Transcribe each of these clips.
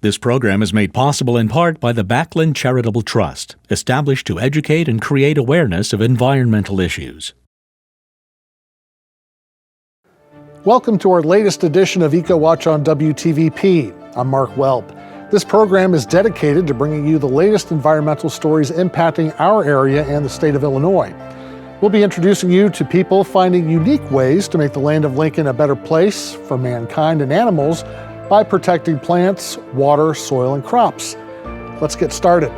This program is made possible in part by the Backlund Charitable Trust, established to educate and create awareness of environmental issues. Welcome to our latest edition of EcoWatch on WTVP. I'm Mark Welp. This program is dedicated to bringing you the latest environmental stories impacting our area and the state of Illinois. We'll be introducing you to people finding unique ways to make the land of Lincoln a better place for mankind and animals by protecting plants, water, soil, and crops. Let's get started.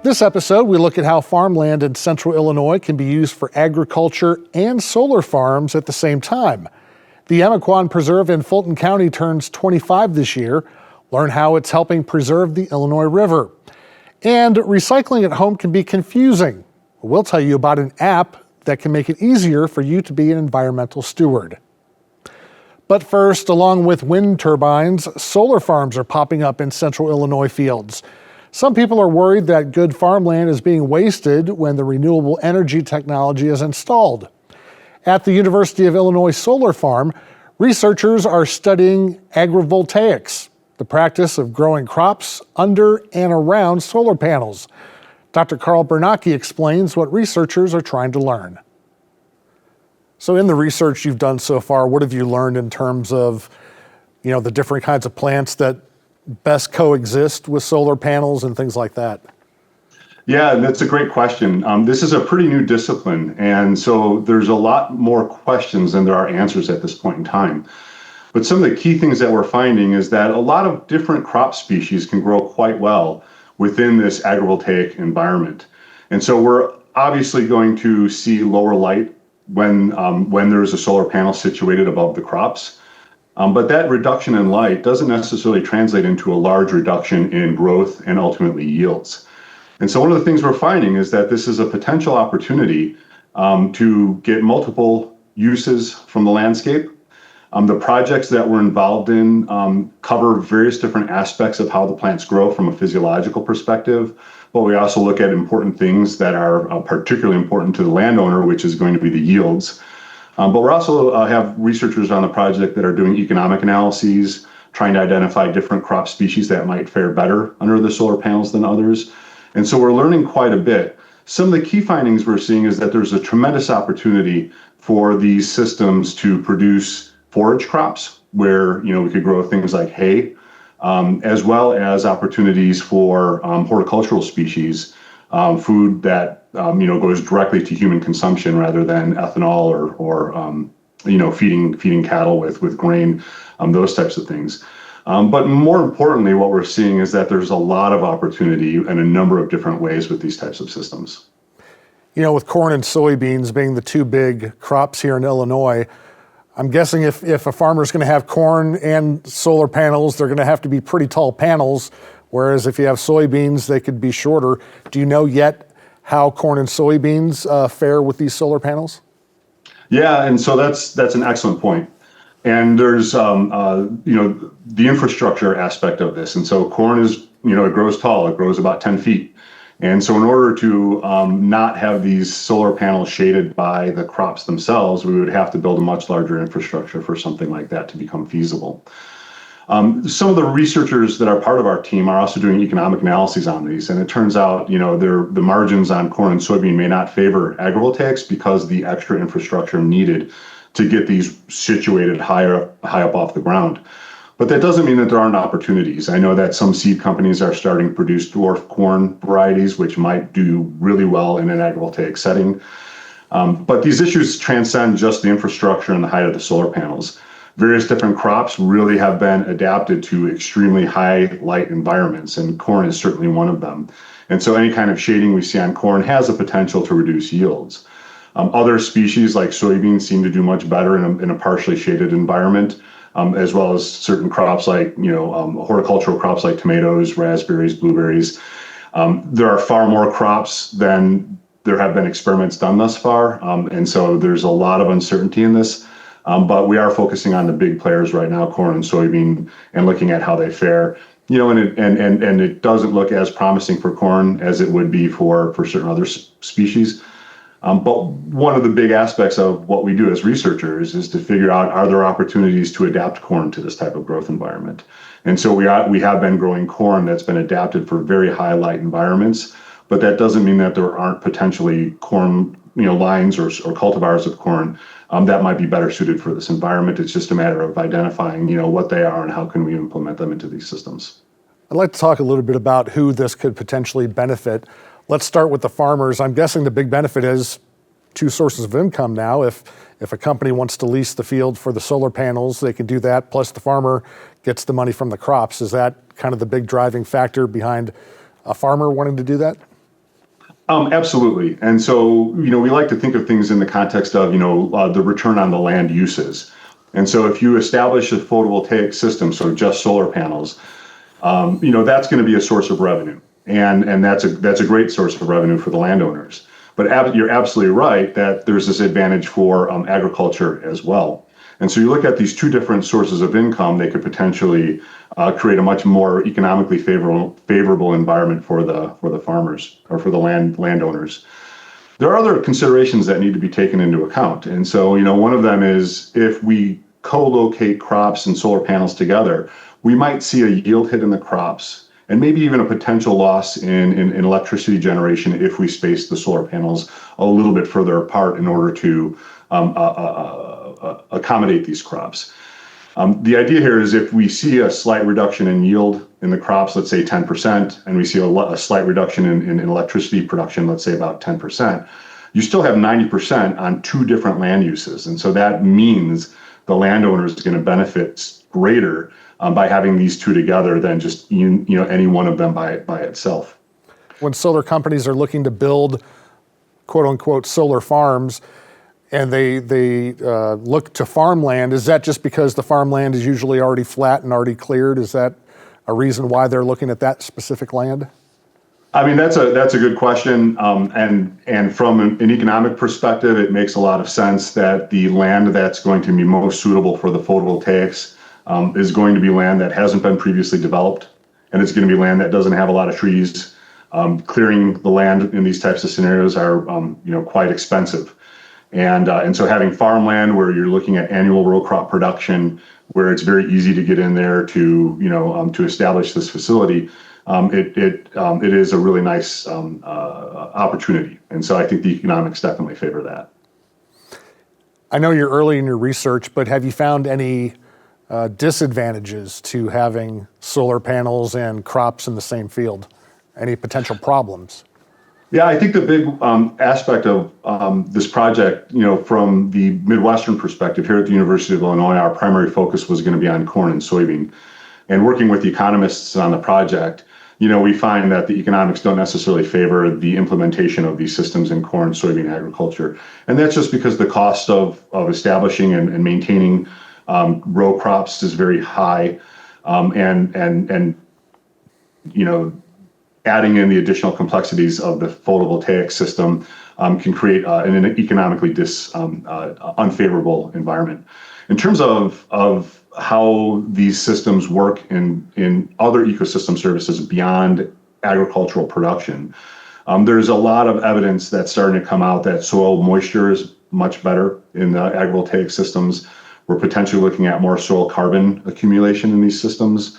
This episode, we look at how farmland in central Illinois can be used for agriculture and solar farms at the same time. The Emiquon Preserve in Fulton County turns 25 this year. Learn how it's helping preserve the Illinois River. And recycling at home can be confusing. We'll tell you about an app that can make it easier for you to be an environmental steward. But first, along with wind turbines, solar farms are popping up in central Illinois fields. Some people are worried that good farmland is being wasted when the renewable energy technology is installed. At the University of Illinois Solar Farm, researchers are studying agrivoltaics, the practice of growing crops under and around solar panels. Dr. Carl Bernacki explains what researchers are trying to learn. So in the research you've done so far, what have you learned in terms of, the different kinds of plants that best coexist with solar panels and things like that? Yeah, that's a great question. This is a pretty new discipline, and so there's a lot more questions than there are answers at this point in time. But some of the key things that we're finding is that a lot of different crop species can grow quite well within this agrivoltaic environment. And so we're obviously going to see lower light when there's a solar panel situated above the crops. But that reduction in light doesn't necessarily translate into a large reduction in growth and ultimately yields. And so one of the things we're finding is that this is a potential opportunity to get multiple uses from the landscape. The projects that we're involved in cover various different aspects of how the plants grow from a physiological perspective, but we also look at important things that are particularly important to the landowner, which is going to be the yields. But we also have researchers on the project that are doing economic analyses, trying to identify different crop species that might fare better under the solar panels than others. And so we're learning quite a bit. Some of the key findings we're seeing is that there's a tremendous opportunity for these systems to produce forage crops where, we could grow things like hay, as well as opportunities for horticultural species, food that goes directly to human consumption rather than ethanol or feeding cattle with grain, those types of things. But more importantly, what we're seeing is that there's a lot of opportunity in a number of different ways with these types of systems. With corn and soybeans being the two big crops here in Illinois, I'm guessing if a farmer's going to have corn and solar panels, they're going to have to be pretty tall panels, whereas if you have soybeans, they could be shorter. Do you know yet how corn and soybeans fare with these solar panels? Yeah, and so that's an excellent point. And there's the infrastructure aspect of this. And so corn is, it grows tall, it grows about 10 feet. And so in order to not have these solar panels shaded by the crops themselves, we would have to build a much larger infrastructure for something like that to become feasible. Some of the researchers that are part of our team are also doing economic analyses on these, and it turns out, the margins on corn and soybean may not favor agrivoltaics because the extra infrastructure needed to get these situated high up off the ground. But that doesn't mean that there aren't opportunities. I know that some seed companies are starting to produce dwarf corn varieties, which might do really well in an agrivoltaic setting. But these issues transcend just the infrastructure and the height of the solar panels. Various different crops really have been adapted to extremely high light environments, and corn is certainly one of them. And so any kind of shading we see on corn has the potential to reduce yields. Other species like soybeans seem to do much better in a partially shaded environment, as well as certain crops like, horticultural crops like tomatoes, raspberries, blueberries. There are far more crops than there have been experiments done thus far. And so there's a lot of uncertainty in this. But we are focusing on the big players right now, corn and soybean, and looking at how they fare. And it doesn't look as promising for corn as it would be for certain other species. But one of the big aspects of what we do as researchers is to figure out, are there opportunities to adapt corn to this type of growth environment? And so we have been growing corn that's been adapted for very high light environments, but that doesn't mean that there aren't potentially corn, lines or cultivars of corn that might be better suited for this environment. It's just a matter of identifying, what they are and how can we implement them into these systems. I'd like to talk a little bit about who this could potentially benefit. Let's start with the farmers. I'm guessing the big benefit is two sources of income now. If a company wants to lease the field for the solar panels, they can do that, plus the farmer gets the money from the crops. Is that kind of the big driving factor behind a farmer wanting to do that? Absolutely. And so, we like to think of things in the context of, the return on the land uses. And so if you establish a photovoltaic system, so just solar panels, that's going to be a source of revenue. And that's a great source of revenue for the landowners. But you're absolutely right that there's this advantage for agriculture as well. And so you look at these two different sources of income, they could potentially create a much more economically favorable environment for the farmers or for the landowners. There are other considerations that need to be taken into account. And so, one of them is if we co-locate crops and solar panels together, we might see a yield hit in the crops and maybe even a potential loss in electricity generation if we space the solar panels a little bit further apart in order to accommodate these crops. The idea here is if we see a slight reduction in yield in the crops, let's say 10%, and we see a slight reduction in electricity production, let's say about 10%, you still have 90% on two different land uses. And so that means the landowner is going to benefit greater by having these two together than just any one of them by itself. When solar companies are looking to build quote unquote solar farms and they look to farmland, is that just because the farmland is usually already flat and already cleared? Is that a reason why they're looking at that specific land? I mean, that's a good question. And from an economic perspective, it makes a lot of sense that the land that's going to be most suitable for the photovoltaics is going to be land that hasn't been previously developed, and it's going to be land that doesn't have a lot of trees. Clearing the land in these types of scenarios are, quite expensive, and so having farmland where you're looking at annual row crop production, where it's very easy to get in there to establish this facility, it is a really nice opportunity, and so I think the economics definitely favor that. I know you're early in your research, but have you found any disadvantages to having solar panels and crops in the same field? Any potential problems? Yeah, I think the big aspect of this project, from the Midwestern perspective here at the University of Illinois, our primary focus was going to be on corn and soybean. And working with the economists on the project, we find that the economics don't necessarily favor the implementation of these systems in corn and soybean agriculture. And that's just because the cost of establishing and maintaining row crops is very high, and adding in the additional complexities of the photovoltaic system can create an economically unfavorable environment. In terms of how these systems work in other ecosystem services beyond agricultural production, there's a lot of evidence that's starting to come out that soil moisture is much better in the agrivoltaic systems. We're potentially looking at more soil carbon accumulation in these systems.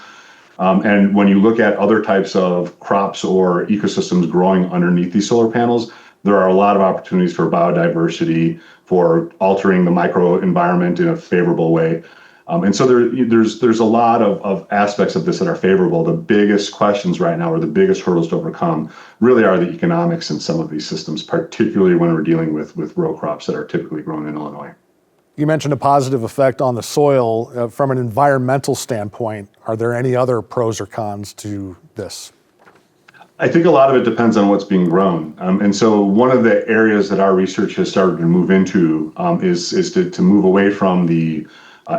And when you look at other types of crops or ecosystems growing underneath these solar panels, there are a lot of opportunities for biodiversity, for altering the microenvironment in a favorable way. And so there's a lot of aspects of this that are favorable. The biggest questions right now, or the biggest hurdles to overcome, really are the economics in some of these systems, particularly when we're dealing with row crops that are typically grown in Illinois. You mentioned a positive effect on the soil. From an environmental standpoint, are there any other pros or cons to this? I think a lot of it depends on what's being grown. And so one of the areas that our research has started to move into is to move away from the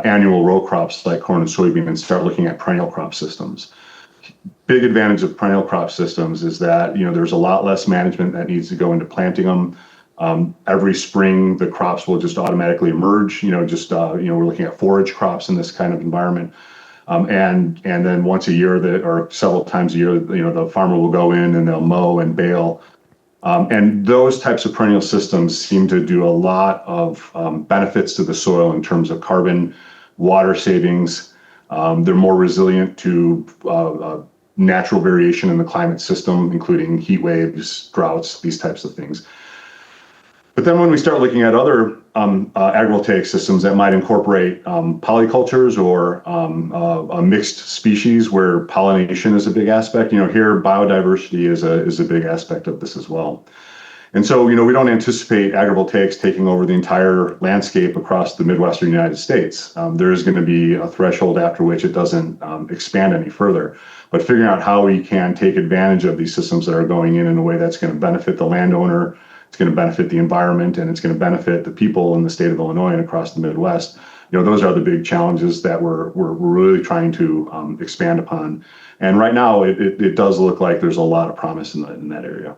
annual row crops like corn and soybean and start looking at perennial crop systems. Big advantage of perennial crop systems is that there's a lot less management that needs to go into planting them. Every spring, the crops will just automatically emerge. We're looking at forage crops in this kind of environment. And then once a year, or several times a year, the farmer will go in and they'll mow and bale. And those types of perennial systems seem to do a lot of benefits to the soil in terms of carbon, water savings. They're more resilient to natural variation in the climate system, including heat waves, droughts, these types of things. But then when we start looking at other agrivoltaic systems that might incorporate polycultures or a mixed species where pollination is a big aspect, here biodiversity is a big aspect of this as well. And so, we don't anticipate agrivoltaics taking over the entire landscape across the Midwestern United States. There is going to be a threshold after which it doesn't expand any further. But figuring out how we can take advantage of these systems that are going in a way that's going to benefit the landowner, it's going to benefit the environment, and it's going to benefit the people in the state of Illinois and across the Midwest. Those are the big challenges that we're really trying to expand upon. And right now, it does look like there's a lot of promise in that area.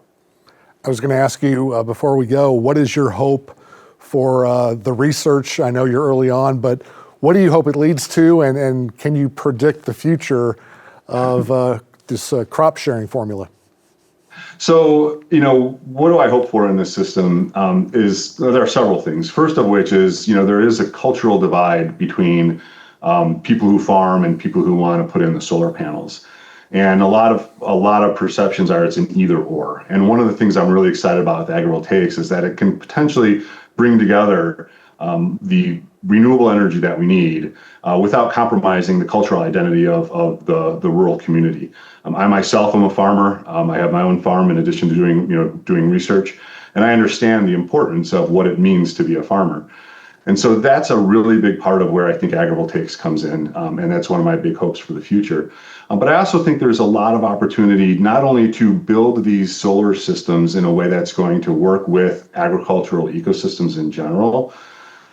I was going to ask you before we go, what is your hope for the research? I know you're early on, but what do you hope it leads to, and can you predict the future of this crop sharing formula? So, what do I hope for in this system is there are several things. First of which is, there is a cultural divide between people who farm and people who want to put in the solar panels. And a lot of perceptions are it's an either or. And one of the things I'm really excited about with agrivoltaics is that it can potentially bring together the renewable energy that we need without compromising the cultural identity of the rural community. I myself am a farmer. I have my own farm in addition to doing research, and I understand the importance of what it means to be a farmer. And so that's a really big part of where I think agrivoltaics comes in, and that's one of my big hopes for the future. But I also think there's a lot of opportunity not only to build these solar systems in a way that's going to work with agricultural ecosystems in general,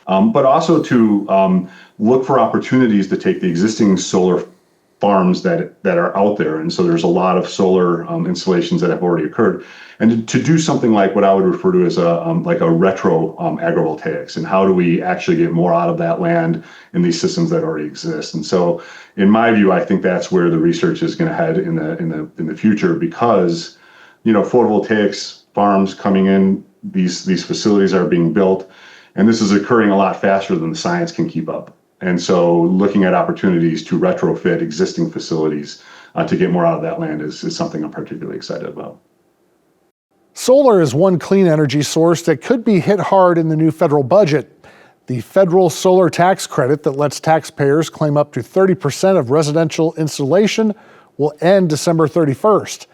but also to look for opportunities to take the existing solar farms that are out there. And so there's a lot of solar installations that have already occurred, and to do something like what I would refer to as a retro agrivoltaics, and how do we actually get more out of that land in these systems that already exist. And so in my view, I think that's where the research is going to head in the future, because photovoltaics farms coming in, these facilities are being built, and this is occurring a lot faster than the science can keep up. And so looking at opportunities to retrofit existing facilities to get more out of that land is something I'm particularly excited about. Solar is one clean energy source that could be hit hard in the new federal budget. The federal solar tax credit that lets taxpayers claim up to 30% of residential installation will end December 31st.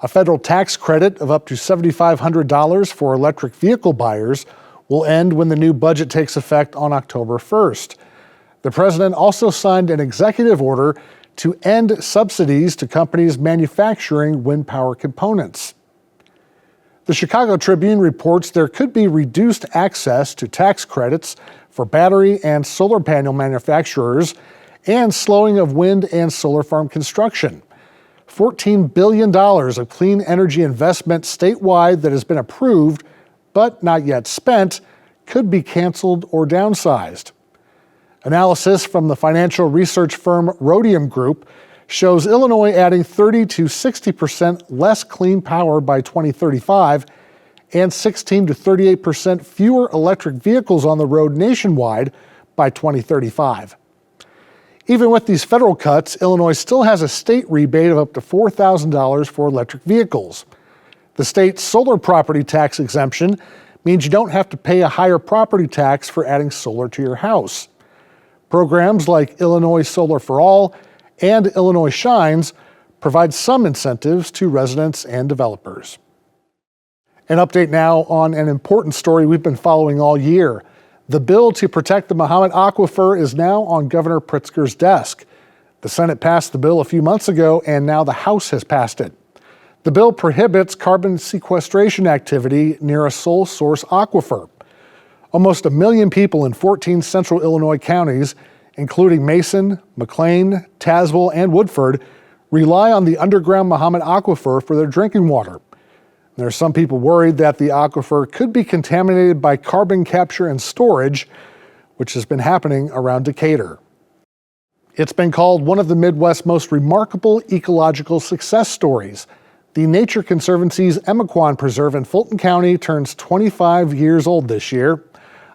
A federal tax credit of up to $7,500 for electric vehicle buyers will end when the new budget takes effect on October 1st. The president also signed an executive order to end subsidies to companies manufacturing wind power components. The Chicago Tribune reports there could be reduced access to tax credits for battery and solar panel manufacturers and slowing of wind and solar farm construction. $14 billion of clean energy investment statewide that has been approved but not yet spent could be canceled or downsized. Analysis from the financial research firm Rhodium Group shows Illinois adding 30 to 60% less clean power by 2035 and 16 to 38% fewer electric vehicles on the road nationwide by 2035. Even with these federal cuts, Illinois still has a state rebate of up to $4,000 for electric vehicles. The state's solar property tax exemption means you don't have to pay a higher property tax for adding solar to your house. Programs like Illinois Solar for All and Illinois Shines provide some incentives to residents and developers. An update now on an important story we've been following all year. The bill to protect the Mahomet Aquifer is now on Governor Pritzker's desk. The Senate passed the bill a few months ago, and now the House has passed it. The bill prohibits carbon sequestration activity near a sole source aquifer. Almost 1 million people in 14 central Illinois counties, including Mason, McLean, Tazewell, and Woodford, rely on the underground Mahomet Aquifer for their drinking water. There are some people worried that the aquifer could be contaminated by carbon capture and storage, which has been happening around Decatur. It's been called one of the Midwest's most remarkable ecological success stories. The Nature Conservancy's Emequon Preserve in Fulton County turns 25 years old this year.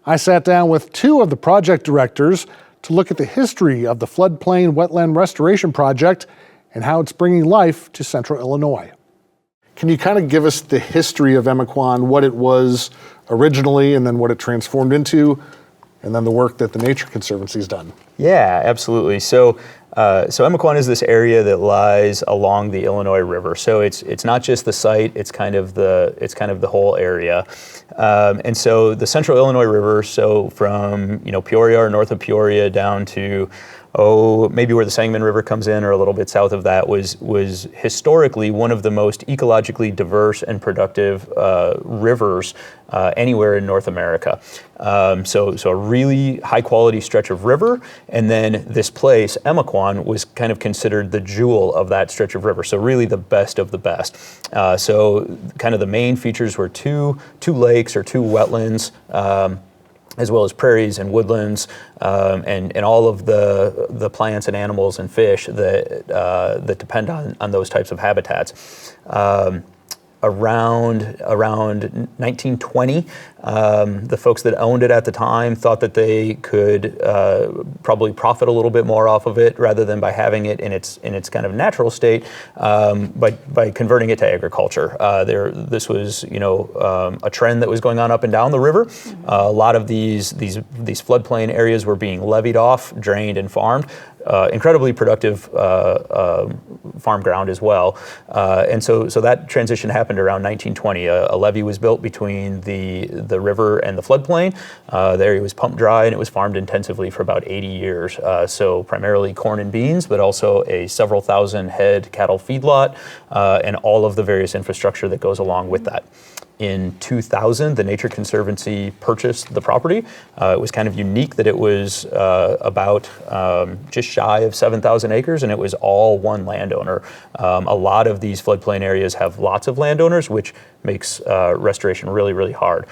I sat down with two of the project directors to look at the history of the floodplain wetland restoration project and how it's bringing life to central Illinois. Can you kind of give us the history of Emequon, what it was originally and then what it transformed into, and then the work that the Nature Conservancy's done? Yeah, absolutely. So Emequon is this area that lies along the Illinois River. So it's not just the site; it's kind of the whole area. And so the Central Illinois River, so from Peoria or north of Peoria down to maybe where the Sangamon River comes in or a little bit south of that, was historically one of the most ecologically diverse and productive rivers anywhere in North America. So a really high quality stretch of river, and then this place, Emequon, was kind of considered the jewel of that stretch of river. So really the best of the best. So kind of the main features were two lakes or two wetlands, as well as prairies and woodlands, and all of the plants and animals and fish that depend on those types of habitats. Around 1920, the folks that owned it at the time thought that they could probably profit a little bit more off of it rather than by having it in its kind of natural state, by converting it to agriculture. This was a trend that was going on up and down the river. A lot of these floodplain areas were being levied off, drained, and farmed. Incredibly productive farm ground as well. And so that transition happened around 1920. A levee was built between the river and the floodplain. The area was pumped dry and it was farmed intensively for about 80 years. So primarily corn and beans, but also a several thousand head cattle feedlot, and all of the various infrastructure that goes along with that. In 2000, the Nature Conservancy purchased the property. It was kind of unique that it was about just shy of 7,000 acres, and it was all one landowner. A lot of these floodplain areas have lots of landowners, which makes restoration really, really hard.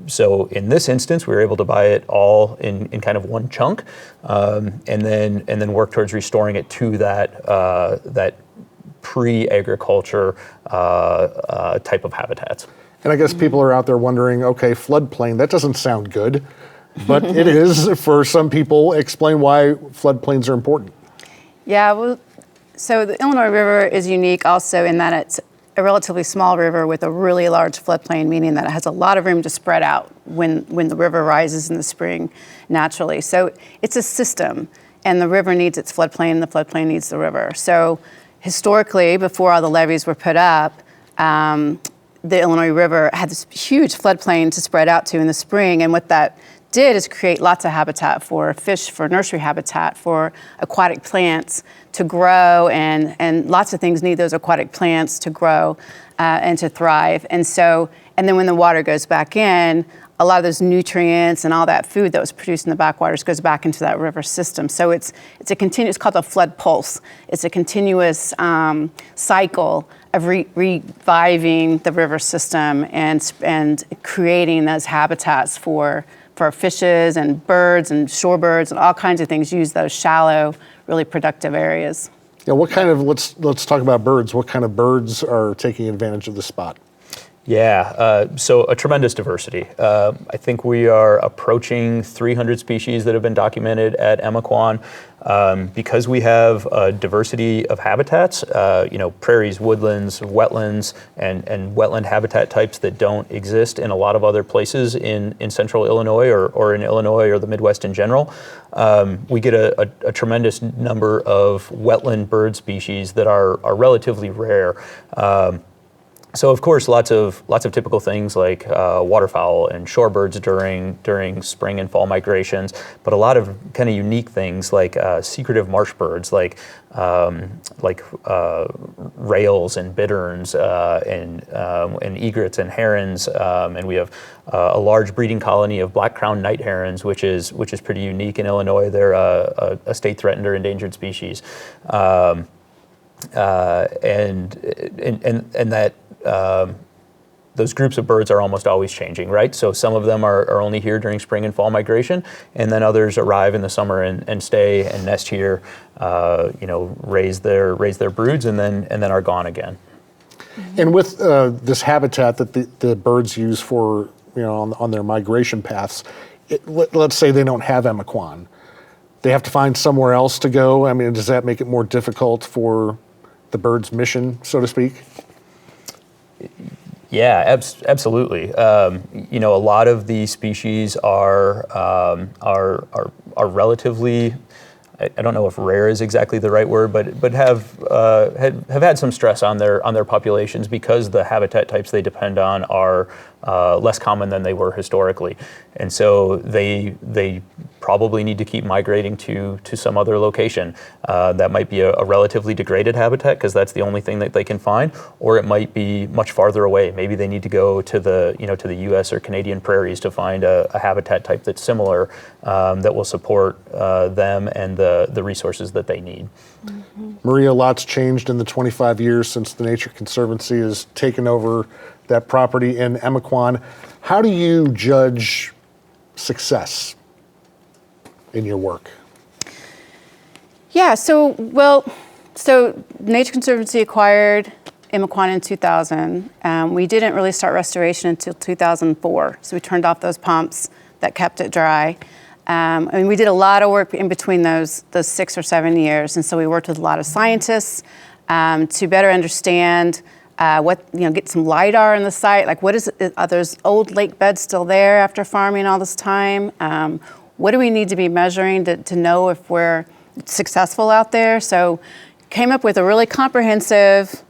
So in this instance, we were able to buy it all in kind of one chunk, and then work towards restoring it to that pre-agriculture type of habitats. And I guess people are out there wondering, okay, floodplain, that doesn't sound good, but it is for some people. Explain why floodplains are important. Yeah, well, so the Illinois River is unique also in that it's a relatively small river with a really large floodplain, meaning that it has a lot of room to spread out when the river rises in the spring naturally. So it's a system, and the river needs its floodplain, and the floodplain needs the river. So historically, before all the levees were put up, the Illinois River had this huge floodplain to spread out to in the spring, and what that did is create lots of habitat for fish, for nursery habitat, for aquatic plants to grow, and lots of things need those aquatic plants to grow and to thrive. And then when the water goes back in, a lot of those nutrients and all that food that was produced in the backwaters goes back into that river system. So it's called a flood pulse. It's a continuous cycle of reviving the river system and creating those habitats for fishes and birds and shorebirds and all kinds of things. Use those shallow, really productive areas. Yeah, let's talk about birds. What kind of birds are taking advantage of the spot? Yeah, so a tremendous diversity. I think we are approaching 300 species that have been documented at Emequon. Because we have a diversity of habitats, prairies, woodlands, wetlands, and wetland habitat types that don't exist in a lot of other places in central Illinois or in Illinois or the Midwest in general. We get a tremendous number of wetland bird species that are relatively rare. So of course, lots of typical things like waterfowl and shorebirds during spring and fall migrations, but a lot of kind of unique things like secretive marsh birds, like rails and bitterns and egrets and herons, and we have a large breeding colony of black-crowned night herons, which is pretty unique in Illinois. They're a state threatened or endangered species, and that. those groups of birds are almost always changing, right? So some of them are only here during spring and fall migration, and then others arrive in the summer and stay and nest here, raise their broods, and then are gone again. And with this habitat that the birds use for, on their migration paths, let's say they don't have Emiquon. They have to find somewhere else to go. I mean, does that make it more difficult for the bird's mission, so to speak? Yeah, absolutely. A lot of these species are relatively, I don't know if rare is exactly the right word, but have had some stress on their populations because the habitat types they depend on are less common than they were historically, and so they probably need to keep migrating to some other location. That might be a relatively degraded habitat because that's the only thing that they can find, or it might be much farther away. Maybe they need to go to the U.S. or Canadian prairies to find a habitat type that's similar that will support them and the resources that they need. Mm-hmm. Maria, lots changed in the 25 years since the Nature Conservancy has taken over that property in Emiquon. How do you judge success in your work? Yeah, so Nature Conservancy acquired Emiquon in 2000. We didn't really start restoration until 2004, so we turned off those pumps that kept it dry. And we did a lot of work in between those 6 or 7 years, and so we worked with a lot of scientists to better understand get some LIDAR in the site, like are those old lake beds still there after farming all this time? What do we need to be measuring to know if we're successful out there? So came up with a really comprehensive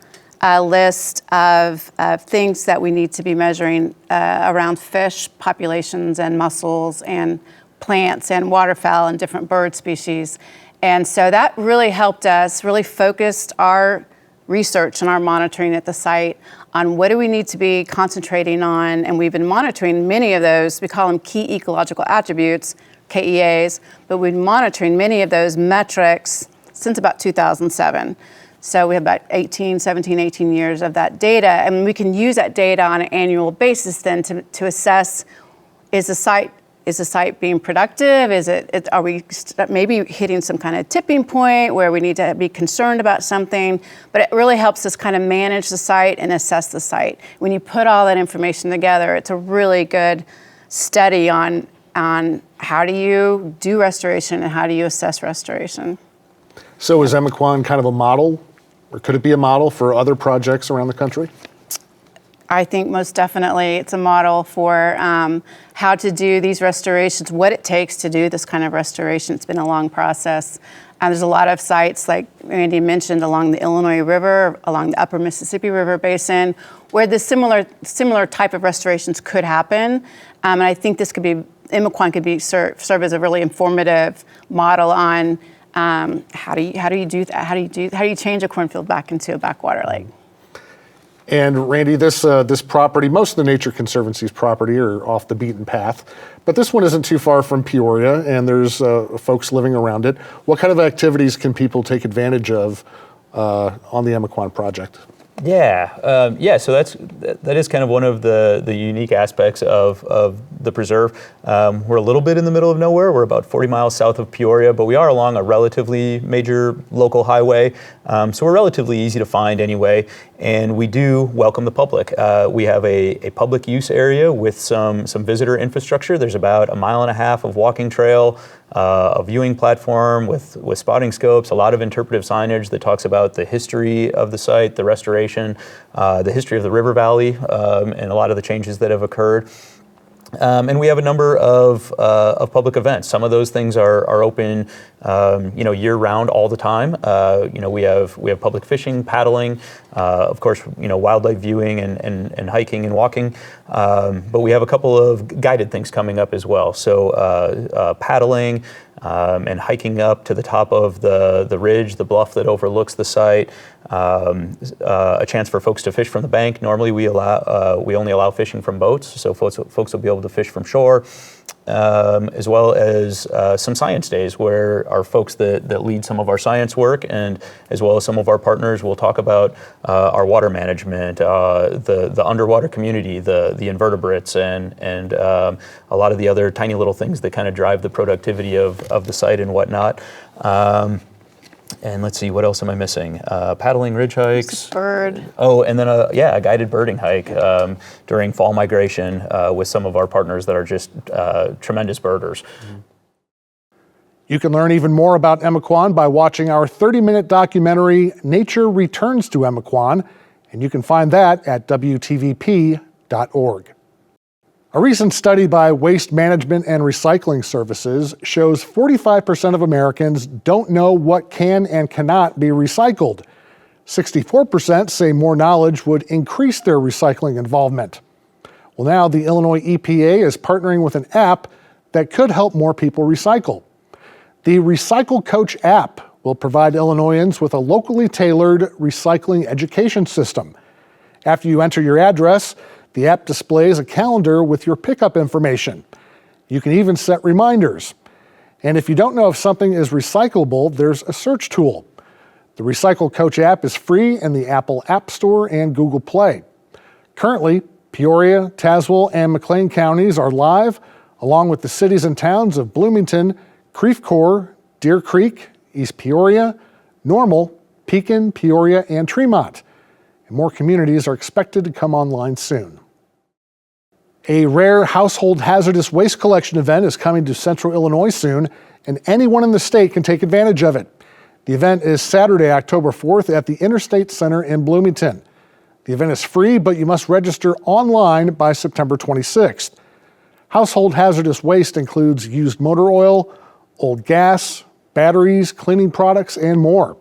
list of things that we need to be measuring around fish populations and mussels and plants and waterfowl and different bird species. And so that really helped us, really focused our research and our monitoring at the site on what do we need to be concentrating on. And we've been monitoring many of those. We call them key ecological attributes, KEAs, but we've been monitoring many of those metrics since about 2007. So we have about 18 years of that data, and we can use that data on an annual basis then to assess, is the site being productive? Are we maybe hitting some kind of tipping point where we need to be concerned about something? But it really helps us kind of manage the site and assess the site. When you put all that information together, it's a really good study on how do you do restoration and how do you assess restoration. So is Emiquon kind of a model, or could it be a model for other projects around the country? I think most definitely it's a model for how to do these restorations, what it takes to do this kind of restoration. It's been a long process. There's a lot of sites, like Randy mentioned, along the Illinois River, along the upper Mississippi River Basin, where the similar type of restorations could happen. And I think this could be, Emiquon could serve as a really informative model on how do you do that? How do you change a cornfield back into a backwater lake? And Randy, this property, most of the Nature Conservancy's property are off the beaten path, but this one isn't too far from Peoria, and there's folks living around it. What kind of activities can people take advantage of on the Emiquon project? Yeah. So that is kind of one of the unique aspects of the preserve. We're a little bit in the middle of nowhere. We're about 40 miles south of Peoria, but we are along a relatively major local highway, so we're relatively easy to find anyway. And we do welcome the public. We have a public use area with some visitor infrastructure. There's about 1.5 miles of walking trail, a viewing platform with spotting scopes, a lot of interpretive signage that talks about the history of the site, the restoration, the history of the river valley, and a lot of the changes that have occurred. And we have a number of public events. Some of those things are open, year-round, all the time. We have public fishing, paddling, of course, wildlife viewing and hiking and walking. But we have a couple of guided things coming up as well. So paddling and hiking up to the top of the ridge, the bluff that overlooks the site. a chance for folks to fish from the bank. Normally we only allow fishing from boats, so folks will be able to fish from shore. As well as some science days where our folks that lead some of our science work, and as well as some of our partners, will talk about our water management, the underwater community, the invertebrates, and a lot of the other tiny little things that kind of drive the productivity of the site and whatnot. And let's see, what else am I missing? Paddling ridge hikes. Bird. Oh, and then a guided birding hike during fall migration with some of our partners that are just tremendous birders. You can learn even more about Emiquon by watching our 30-minute documentary, Nature Returns to Emiquon, and you can find that at WTVP.org. A recent study by Waste Management and Recycling Services shows 45% of Americans don't know what can and cannot be recycled. 64% say more knowledge would increase their recycling involvement. Well, now the Illinois EPA is partnering with an app that could help more people recycle. The Recycle Coach app will provide Illinoisans with a locally tailored recycling education system. After you enter your address, the app displays a calendar with your pickup information. You can even set reminders. And if you don't know if something is recyclable, there's a search tool. The Recycle Coach app is free in the Apple App Store and Google Play. Currently, Peoria, Tazewell, and McLean counties are live, along with the cities and towns of Bloomington, Creve Coeur, Deer Creek, East Peoria, Normal, Pekin, Peoria, and Tremont. And more communities are expected to come online soon. A rare household hazardous waste collection event is coming to Central Illinois soon, and anyone in the state can take advantage of it. The event is Saturday, October 4th at the Interstate Center in Bloomington. The event is free, but you must register online by September 26th. Household hazardous waste includes used motor oil, old gas, batteries, cleaning products, and more.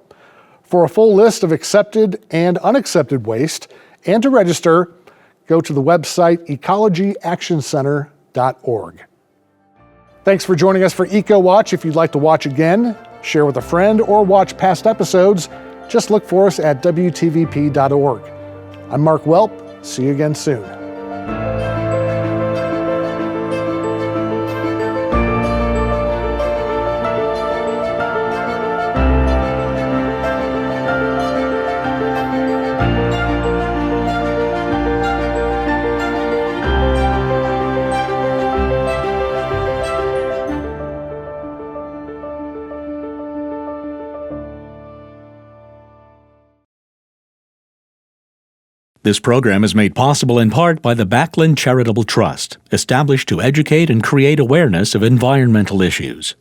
For a full list of accepted and unaccepted waste, and to register, go to the website ecologyactioncenter.org. Thanks for joining us for EcoWatch. If you'd like to watch again, share with a friend, or watch past episodes, just look for us at WTVP.org. I'm Mark Welp. See you again soon. This program is made possible in part by the Backlund Charitable Trust, established to educate and create awareness of environmental issues.